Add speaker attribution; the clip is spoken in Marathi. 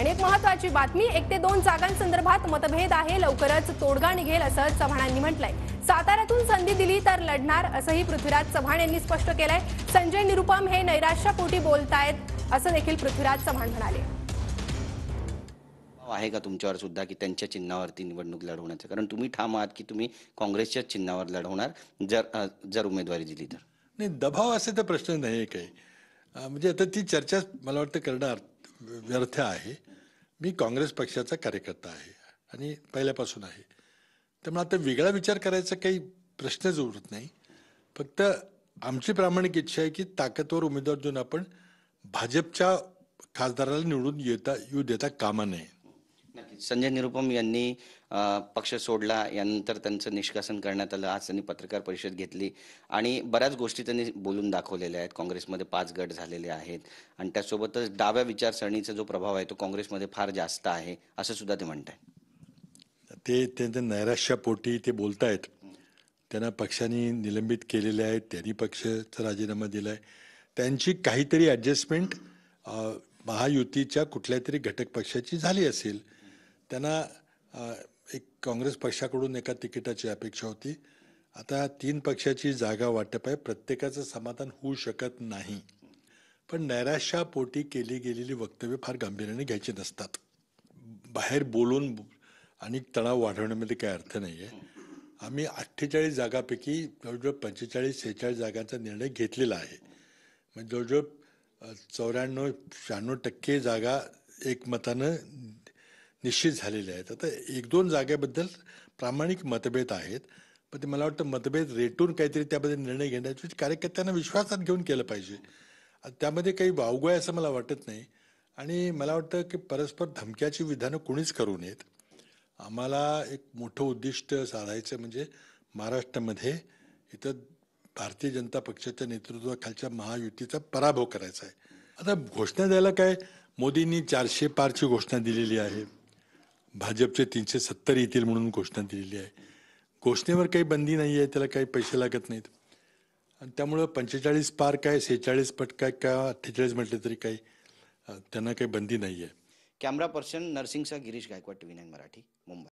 Speaker 1: आणि एक महत्त्वाची बातमी, 1 ते 2 जागांसंदर्भात मतभेद आहे, लवकरच तोडगा निघेल असं चव्हाणांनी म्हटलंय। साताऱ्यातून संधी दिली तर लढणार असंही पृथ्वीराज चव्हाण यांनी स्पष्ट केलंय। संजय निरुपम हे नैराश्यापोटी बोलतायत असं देखील पृथ्वीराज चव्हाण म्हणाले।
Speaker 2: आहे का तुमच्यावर सुद्धा की त्यांच्या चिन्हावरती निवडणूक लढवण्याचं? कारण तुम्ही ठाम आहात की तुम्ही काँग्रेसच्या चिन्हावर लढवणार जर उमेदवारी दिली तर।
Speaker 3: नाही, दबाव असे तर प्रश्न नाही आहे काही. म्हणजे आता ती चर्चा मला वाटतं करणं व्यर्थ आहे. मी काँग्रेस पक्षाचा कार्यकर्ता आहे आणि पहिल्यापासून आहे. त्यामुळे आता वेगळा विचार करायचा काही प्रश्नच उरत नाही. फक्त आमची प्रामाणिक इच्छा आहे की ताकदवर उमेदवार देऊन आपण भाजपच्या खासदाराला निवडून येऊ देता कामा नये.
Speaker 2: नक्कीच. संजय निरुपम यांनी पक्ष सोडला, यानंतर त्यांचं निष्कासन करण्यात आलं। आज त्यांनी पत्रकार परिषद घेतली आणि बऱ्याच गोष्टी त्यांनी बोलून दाखवलेल्या आहेत। काँग्रेसमध्ये 5 गट झालेले आहेत आणि त्यासोबतच डाव्या विचारसरणीचा जो प्रभाव आहे तो काँग्रेसमध्ये फार जास्त आहे असं सुद्धा ते म्हणतायत।
Speaker 3: ते त्यांच्या नैराश्यापोटी ते बोलतायत. त्यांना पक्षाने निलंबित केलेले आहेत, त्यांनी पक्षाचा राजीनामा दिलाय, त्यांची काहीतरी ॲडजस्टमेंट महायुतीच्या कुठल्या तरी घटक पक्षाची झाली असेल. त्यांना एक काँग्रेस पक्षाकडून एका तिकिटाची अपेक्षा होती. आता 3 पक्षाची जागा वाटप आहे, प्रत्येकाचं समाधान होऊ शकत नाही. पण नैराश्यापोटी केली गेलेली वक्तव्य फार गांभीर्याने घ्यायची नसतात. बाहेर बोलून आणि तणाव वाढवण्यामध्ये काही अर्थ नाही आहे. आम्ही 48 जागापैकी जवळजवळ 45-46 जागांचा निर्णय घेतलेला आहे. म्हणजे जवळजवळ 94-96% जागा एकमतानं निश्चित झालेल्या आहेत. आता 1-2 जागेबद्दल प्रामाणिक मतभेद आहेत, पण ते मला वाटतं मतभेद रेटून काहीतरी त्याबद्दल निर्णय घेण्याची कार्यकर्त्यांना विश्वासात घेऊन केलं पाहिजे. त्यामध्ये काही वावगं आहे असं मला वाटत नाही. आणि मला वाटतं की परस्पर धमक्याची विधानं कोणीच करू नयेत. आम्हाला एक मोठं उद्दिष्ट साधायचं म्हणजे महाराष्ट्रामध्ये इथं भारतीय जनता पक्षाच्या नेतृत्वाखालच्या महायुतीचा पराभव करायचा आहे. आता घोषणा द्यायला काय, मोदींनी 400 पारची घोषणा दिलेली आहे, भाजपचे 370 येतील म्हणून घोषणा दिलेली आहे. घोषणेवर काही बंदी नाही आहे, त्याला काही पैसे लागत नाहीत आणि त्यामुळं 45 पार काय, 46 पट काय, का 48 म्हटले तरी काही त्यांना काही बंदी नाही आहे.
Speaker 2: कॅमेरा पर्सन नरसिंगचा गिरीश गायकवाड, TV9 मराठी, मुंबई।